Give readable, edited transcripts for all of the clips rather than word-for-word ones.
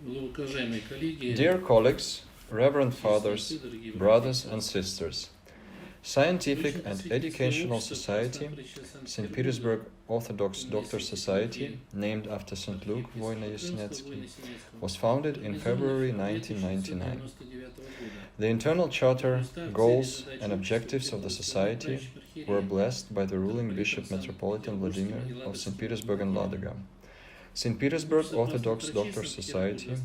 Dear colleagues, Reverend Fathers, brothers and sisters, Scientific and Educational Society, St. Petersburg Orthodox Doctors Society, named after St. Luke Voyna-Yasnetsky, was founded in February 1999. The internal charter, goals and objectives of the society were blessed by the ruling Bishop Metropolitan Vladimir of St. Petersburg and Ladога. St. Petersburg Orthodox Doctors Society.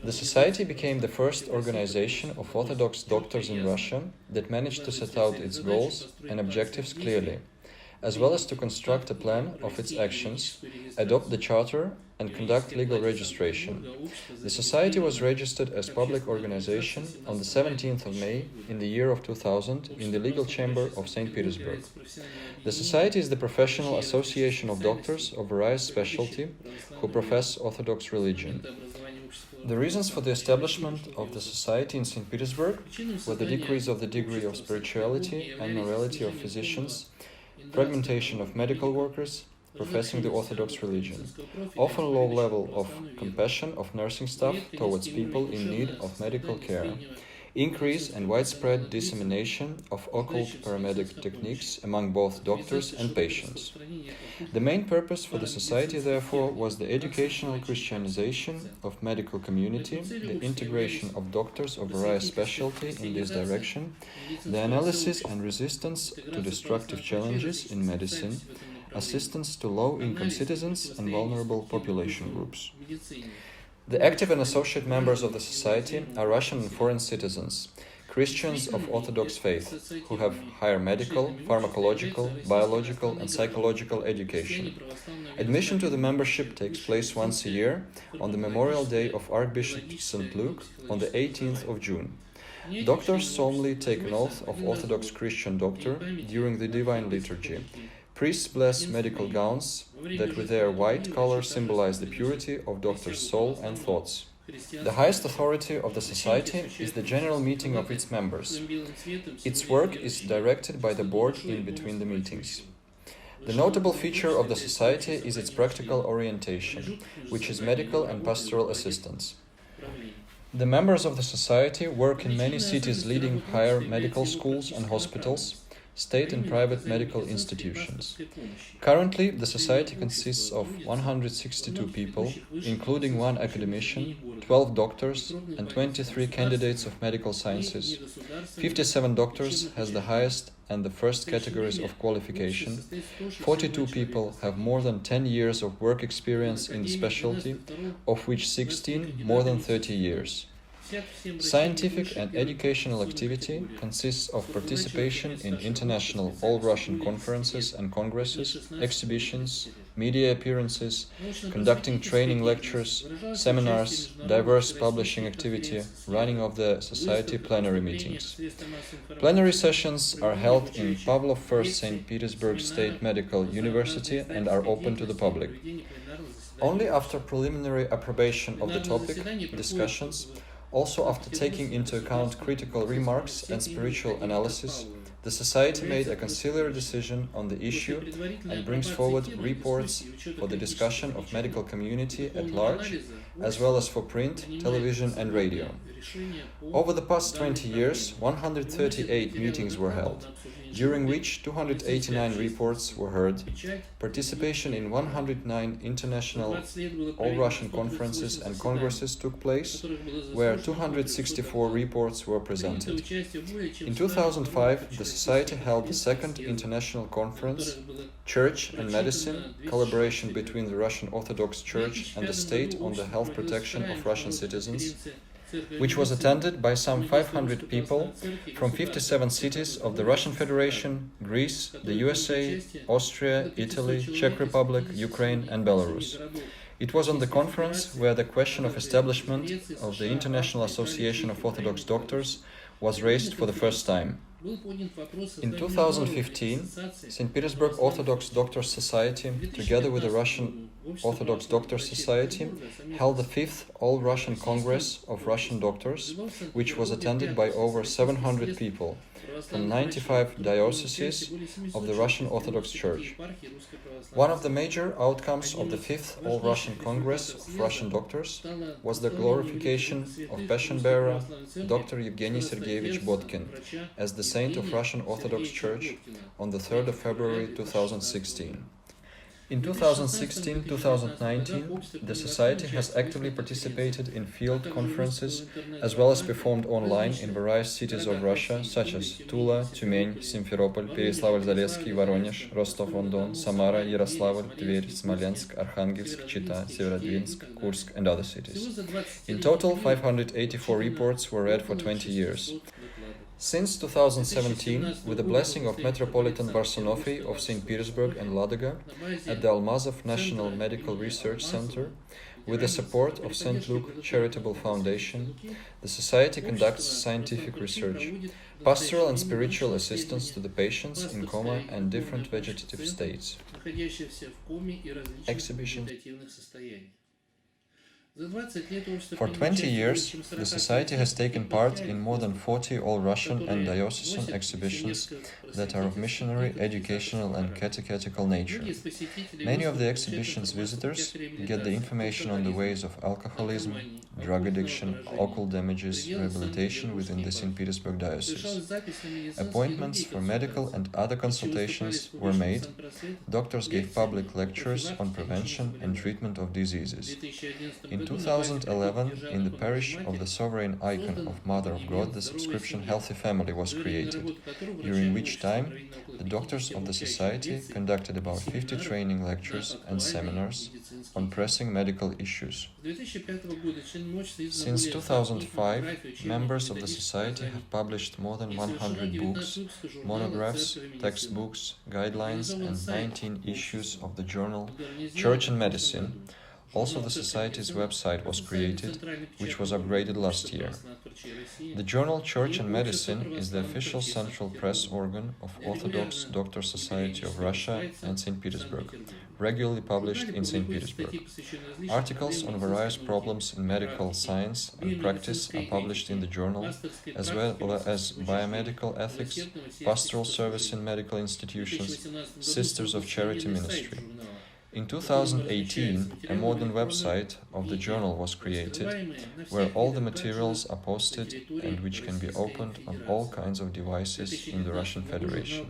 The society became the first organization of Orthodox doctors in Russia that managed to set out its goals and objectives clearly, as well as to construct a plan of its actions, adopt the charter, and conduct legal registration. The society was registered as public organization on the 17th of May in the year of 2000 in the legal chamber of St. Petersburg. The society is the professional association of doctors of various specialty who profess Orthodox religion. The reasons for the establishment of the society in St. Petersburg were the decrease of the degree of spirituality and morality of physicians, fragmentation of medical workers professing the Orthodox religion, often low level of compassion of nursing staff towards people in need of medical care, increase and widespread dissemination of occult paramedic techniques among both doctors and patients. The main purpose for the society, therefore, was the educational Christianization of medical community, the integration of doctors of various specialty in this direction, the analysis and resistance to destructive challenges in medicine, assistance to low-income citizens and vulnerable population groups. The active and associate members of the society are Russian and foreign citizens, Christians of Orthodox faith, who have higher medical, pharmacological, biological and psychological education. Admission to the membership takes place once a year on the Memorial Day of Archbishop St. Luke on the 18th of June. Doctors solemnly take an oath of Orthodox Christian doctor during the Divine Liturgy. Priests bless medical gowns that with their white color symbolize the purity of doctor's soul and thoughts. The highest authority of the society is the general meeting of its members. Its work is directed by the board in between the meetings. The notable feature of the society is its practical orientation, which is medical and pastoral assistance. The members of the society work in many cities' leading higher medical schools and hospitals, state and private medical institutions. Currently, the society consists of 162 people, including 1 academician, 12 doctors, and 23 candidates of medical sciences. 57 doctors has the highest and the first categories of qualification. 42 people have more than 10 years of work experience in the specialty, of which 16 more than 30 years. Scientific and educational activity consists of participation in international all-Russian conferences and congresses, exhibitions, media appearances, conducting training lectures, seminars, diverse publishing activity, running of the society plenary meetings. Plenary sessions are held in Pavlov I St. Petersburg State Medical University and are open to the public. Only after preliminary approbation of the topic, discussions, also after taking into account critical remarks and spiritual analysis, the society made a conciliar decision on the issue and brings forward reports for the discussion of medical community at large, as well as for print, television and radio. Over the past 20 years, 138 meetings were held, during which 289 reports were heard. Participation in 109 international all-Russian conferences and congresses took place, where 264 reports were presented. In 2005, the society held the second international conference, Church and Medicine, collaboration between the Russian Orthodox Church and the state on the health protection of Russian citizens, which was attended by some 500 people from 57 cities of the Russian Federation, Greece, the USA, Austria, Italy, Czech Republic, Ukraine and Belarus. It was on the conference where the question of establishment of the International Association of Orthodox Doctors was raised for the first time. In 2015, St. Petersburg Orthodox Doctors Society, together with the Russian Orthodox Doctors Society held the 5th All-Russian Congress of Russian Doctors, which was attended by over 700 people from 95 dioceses of the Russian Orthodox Church. One of the major outcomes of the 5th All-Russian Congress of Russian Doctors was the glorification of Passion-bearer Dr. Evgeny Sergeyevich Botkin as the saint of Russian Orthodox Church on the 3rd of February 2016. In 2016-2019, the Society has actively participated in field conferences as well as performed online in various cities of Russia such as Tula, Tyumen, Simferopol, Pereslavl-Zalesky, Voronezh, Rostov-on-Don, Samara, Yaroslavl, Tver, Smolensk, Arkhangelsk, Chita, Severodvinsk, Kursk and other cities. In total, 584 reports were read for 20 years. Since 2017, with the blessing of Metropolitan Varsonofy of St. Petersburg and Ladога at the Almazov National Medical Research Center, with the support of St. Luke Charitable Foundation, the Society conducts scientific research, pastoral and spiritual assistance to the patients in coma and different vegetative states. Exhibitions. For 20 years, the Society has taken part in more than 40 all-Russian and diocesan exhibitions that are of missionary, educational and catechetical nature. Many of the exhibition's visitors get the information on the ways of alcoholism, drug addiction, occult damages, rehabilitation within the St. Petersburg diocese. Appointments for medical and other consultations were made. Doctors gave public lectures on prevention and treatment of diseases. In 2011, in the parish of the Sovereign Icon of Mother of God, the subscription Healthy Family was created, during which time the doctors of the Society conducted about 50 training lectures and seminars on pressing medical issues. Since 2005, members of the Society have published more than 100 books, monographs, textbooks, guidelines and 19 issues of the journal Church and Medicine. Also, the Society's website was created, which was upgraded last year. The journal Church and Medicine is the official central press organ of Orthodox Doctor Society of Russia and St. Petersburg, regularly published in St. Petersburg. Articles on various problems in medical science and practice are published in the journal, as well as biomedical ethics, pastoral service in medical institutions, Sisters of Charity Ministry. In 2018, a modern website of the journal was created, where all the materials are posted and which can be opened on all kinds of devices in the Russian Federation.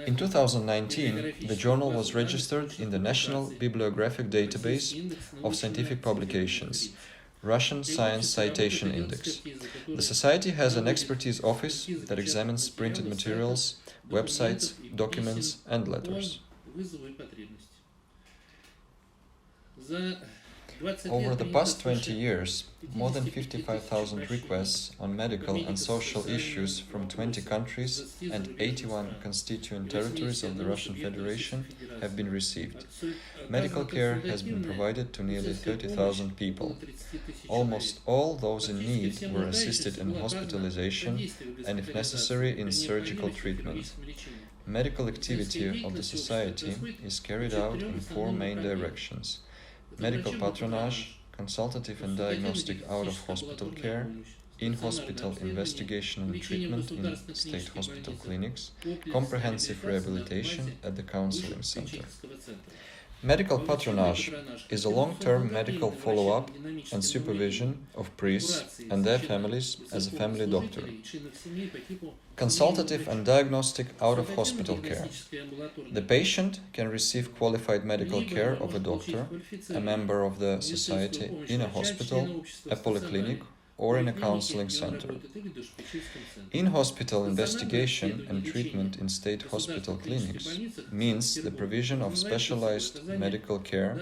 In 2019, the journal was registered in the National Bibliographic Database of Scientific Publications, Russian Science Citation Index. The Society has an expertise office that examines printed materials, websites, documents and letters. Over the past 20 years, more than 55,000 requests on medical and social issues from 20 countries and 81 constituent territories of the Russian Federation have been received. Medical care has been provided to nearly 30,000 people. Almost all those in need were assisted in hospitalization and, if necessary, in surgical treatment. Medical activity of the Society is carried out in 4 main directions: medical patronage, consultative and diagnostic out-of-hospital care, in-hospital investigation and treatment in state hospital clinics, comprehensive rehabilitation at the counseling center. Medical patronage is a long-term medical follow-up and supervision of priests and their families as a family doctor. Consultative and diagnostic out-of-hospital care. The patient can receive qualified medical care of a doctor, a member of the Society, in a hospital, a polyclinic, or in a counseling center. In-hospital investigation and treatment in state hospital clinics means the provision of specialized medical care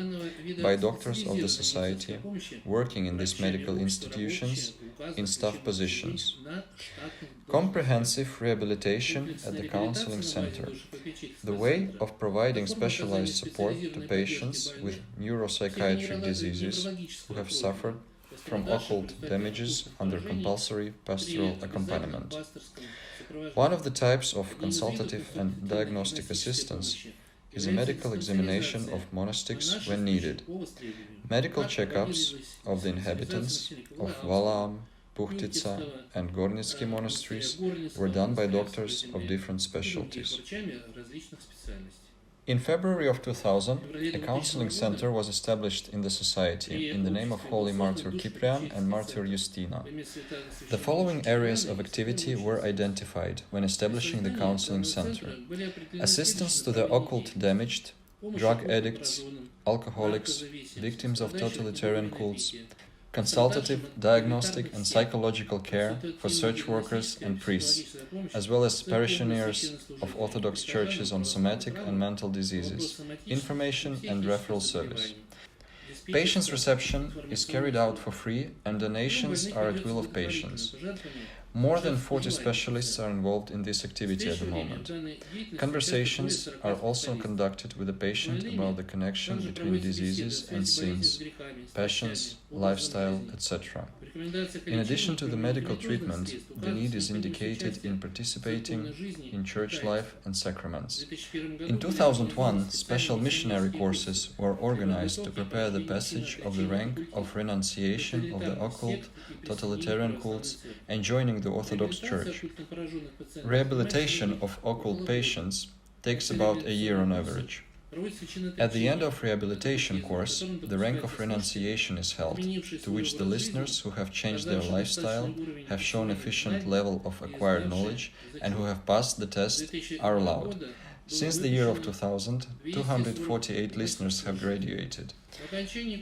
by doctors of the Society working in these medical institutions in staff positions. Comprehensive rehabilitation at the counseling center. The way of providing specialized support to patients with neuropsychiatric diseases who have suffered from occult damages under compulsory pastoral accompaniment. One of the types of consultative and diagnostic assistance is a medical examination of monastics when needed. Medical checkups of the inhabitants of Valaam, Puhtica and Gornitsky monasteries were done by doctors of different specialties. In February of 2000, a counseling center was established in the society in the name of Holy Martyr Cyprian and Martyr Justina. The following areas of activity were identified when establishing the counseling center: assistance to the occult damaged, drug addicts, alcoholics, victims of totalitarian cults, consultative, diagnostic and psychological care for search workers and priests, as well as parishioners of Orthodox churches on somatic and mental diseases, information and referral service. Patients' reception is carried out for free and donations are at will of patients. More than 40 specialists are involved in this activity at the moment. Conversations are also conducted with the patient about the connection between diseases and sins, passions, lifestyle, etc. In addition to the medical treatment, the need is indicated in participating in church life and sacraments. In 2001, special missionary courses were organized to prepare the passage of the rank of renunciation of the occult, totalitarian cults and joining the Orthodox Church. Rehabilitation of occult patients takes about a year on average. At the end of rehabilitation course, the rank of renunciation is held, to which the listeners who have changed their lifestyle, have shown efficient level of acquired knowledge, and who have passed the test are allowed. Since the year of 2000, 248 listeners have graduated.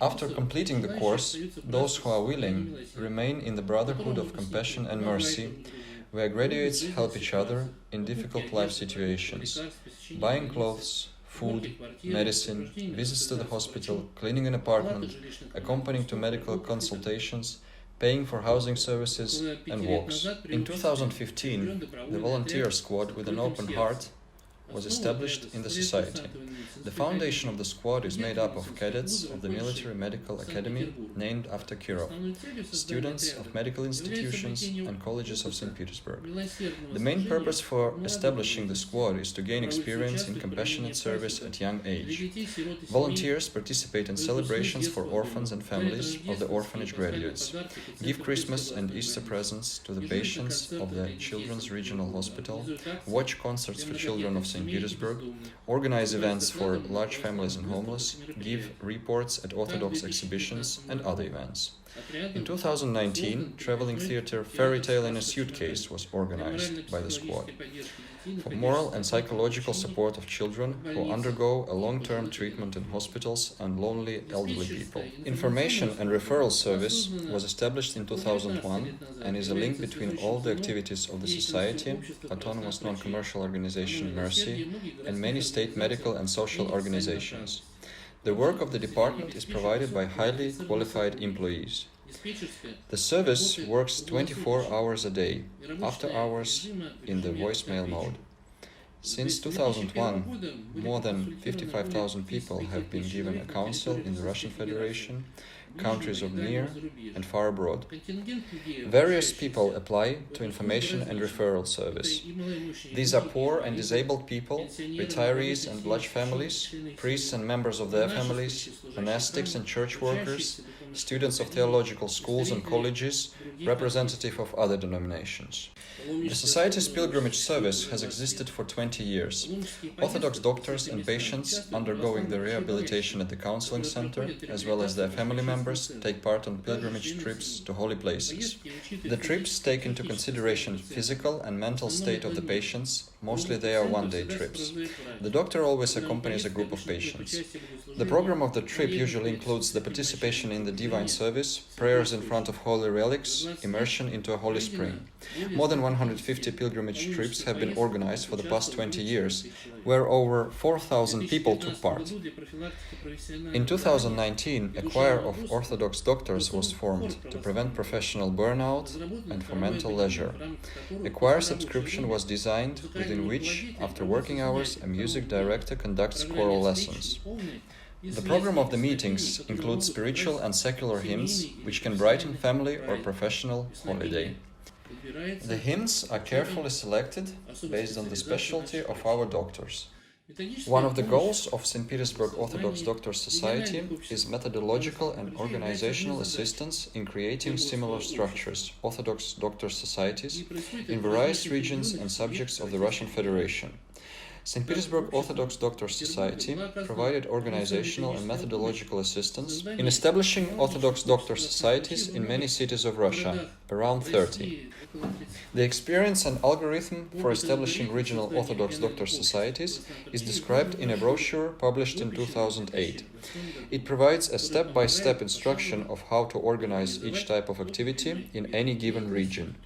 After completing the course, those who are willing remain in the Brotherhood of Compassion and Mercy, where graduates help each other in difficult life situations, buying clothes, food, medicine, visits to the hospital, cleaning an apartment, accompanying to medical consultations, paying for housing services and walks. In 2015, the volunteer squad with an open heart was established in the society. The foundation of the squad is made up of cadets of the Military Medical Academy named after Kirov, students of medical institutions and colleges of St. Petersburg. The main purpose for establishing the squad is to gain experience in compassionate service at young age. Volunteers participate in celebrations for orphans and families of the orphanage graduates, give Christmas and Easter presents to the patients of the Children's Regional Hospital, watch concerts for children of St. Petersburg, organize events for large families and homeless, give reports at Orthodox exhibitions and other events. In 2019, traveling theater Fairy Tale in a Suitcase was organized by the squad for moral and psychological support of children who undergo a long-term treatment in hospitals and lonely elderly people. Information and referral service was established in 2001 and is a link between all the activities of the Society, Autonomous Non-Commercial Organization Mercy, and many state medical and social organizations. The work of the department is provided by highly qualified employees. The service works 24 hours a day, after hours in the voicemail mode. Since 2001, more than 55,000 people have been given a counsel in the Russian Federation, countries of near and far abroad. Various people apply to information and referral service. These are poor and disabled people, retirees and large families, priests and members of their families, monastics and church workers, students of theological schools and colleges, representative of other denominations. The Society's pilgrimage service has existed for 20 years. Orthodox doctors and patients undergoing the rehabilitation at the counseling center, as well as their family members, take part on pilgrimage trips to holy places. The trips take into consideration physical and mental state of the patients. Mostly they are one-day trips. The doctor always accompanies a group of patients. The program of the trip usually includes the participation in the divine service, prayers in front of holy relics, immersion into a holy spring. More than 150 pilgrimage trips have been organized for the past 20 years, where over 4,000 people took part. In 2019, a choir of Orthodox doctors was formed to prevent professional burnout and for mental leisure. A choir subscription was designed, within which, after working hours, a music director conducts choral lessons. The program of the meetings includes spiritual and secular hymns, which can brighten family or professional holiday. The hymns are carefully selected based on the specialty of our doctors. One of the goals of St. Petersburg Orthodox Doctors Society is methodological and organizational assistance in creating similar structures, Orthodox Doctors Societies, in various regions and subjects of the Russian Federation. St. Petersburg Orthodox Doctors Society provided organizational and methodological assistance in establishing Orthodox Doctor Societies in many cities of Russia, around 30. The experience and algorithm for establishing regional Orthodox Doctor Societies is described in a brochure published in 2008. It provides a step-by-step instruction of how to organize each type of activity in any given region.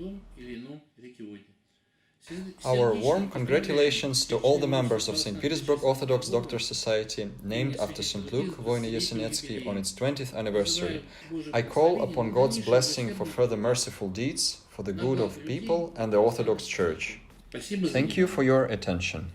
Our warm congratulations to all the members of St. Petersburg Orthodox Doctor Society, named after St. Luke Voyne-Yesenetsky on its 20th anniversary. I call upon God's blessing for further merciful deeds, for the good of people and the Orthodox Church. Thank you for your attention.